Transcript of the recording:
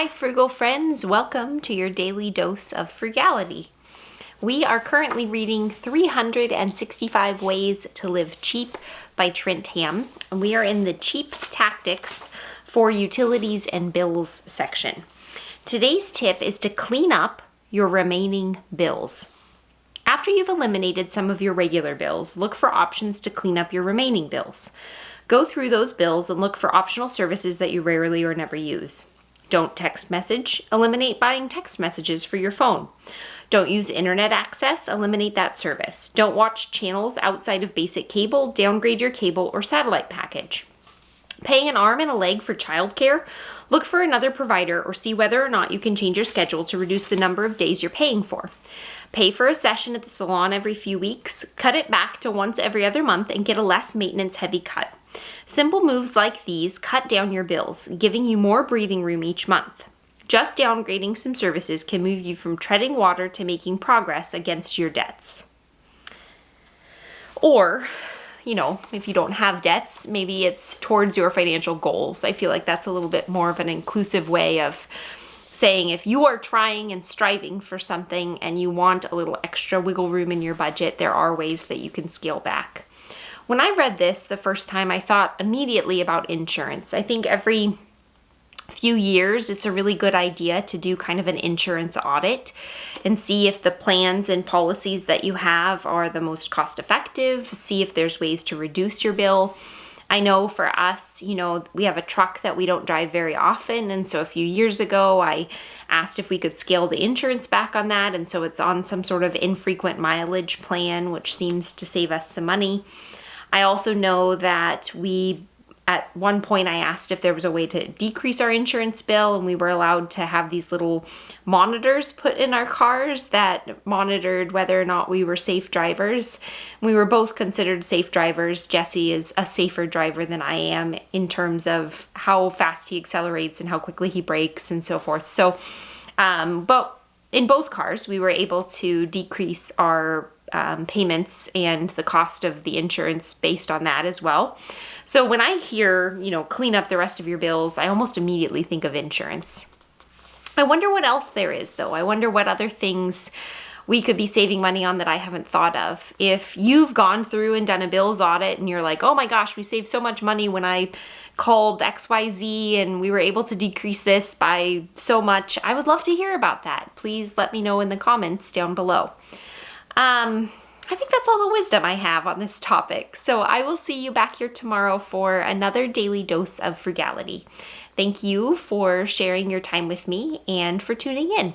Hi frugal friends, welcome to your daily dose of frugality. We are currently reading 365 Ways to Live Cheap by Trent Ham, and we are in the Cheap Tactics for Utilities and Bills section. Today's tip is to clean up your remaining bills. After you've eliminated some of your regular bills, look for options to clean up your remaining bills. Go through those bills and look for optional services that you rarely or never use. Don't text message. Eliminate buying text messages for your phone. Don't use internet access. Eliminate that service. Don't watch channels outside of basic cable. Downgrade your cable or satellite package. Paying an arm and a leg for childcare? Look for another provider or see whether or not you can change your schedule to reduce the number of days you're paying for. Pay for a session at the salon every few weeks. Cut it back to once every other month and get a less maintenance heavy cut. Simple moves like these cut down your bills, giving you more breathing room each month. Just downgrading some services can move you from treading water to making progress against your debts. Or, if you don't have debts, maybe it's towards your financial goals. I feel like that's a little bit more of an inclusive way of saying if you are trying and striving for something and you want a little extra wiggle room in your budget, there are ways that you can scale back. When I read this the first time, I thought immediately about insurance. I think every few years, it's a really good idea to do kind of an insurance audit and see if the plans and policies that you have are the most cost effective, see if there's ways to reduce your bill. I know for us, we have a truck that we don't drive very often. And so a few years ago, I asked if we could scale the insurance back on that. And so it's on some sort of infrequent mileage plan, which seems to save us some money. I also know that at one point I asked if there was a way to decrease our insurance bill, and we were allowed to have these little monitors put in our cars that monitored whether or not we were safe drivers. We were both considered safe drivers. Jesse is a safer driver than I am in terms of how fast he accelerates and how quickly he brakes and so forth. So, but in both cars, we were able to decrease our payments and the cost of the insurance based on that as well. So when I hear, clean up the rest of your bills, I almost immediately think of insurance. I wonder what else there is though. I wonder what other things we could be saving money on that I haven't thought of. If you've gone through and done a bills audit and you're like, oh my gosh, we saved so much money when I called XYZ and we were able to decrease this by so much, I would love to hear about that. Please let me know in the comments down below. I think that's all the wisdom I have on this topic. So I will see you back here tomorrow for another daily dose of frugality. Thank you for sharing your time with me and for tuning in.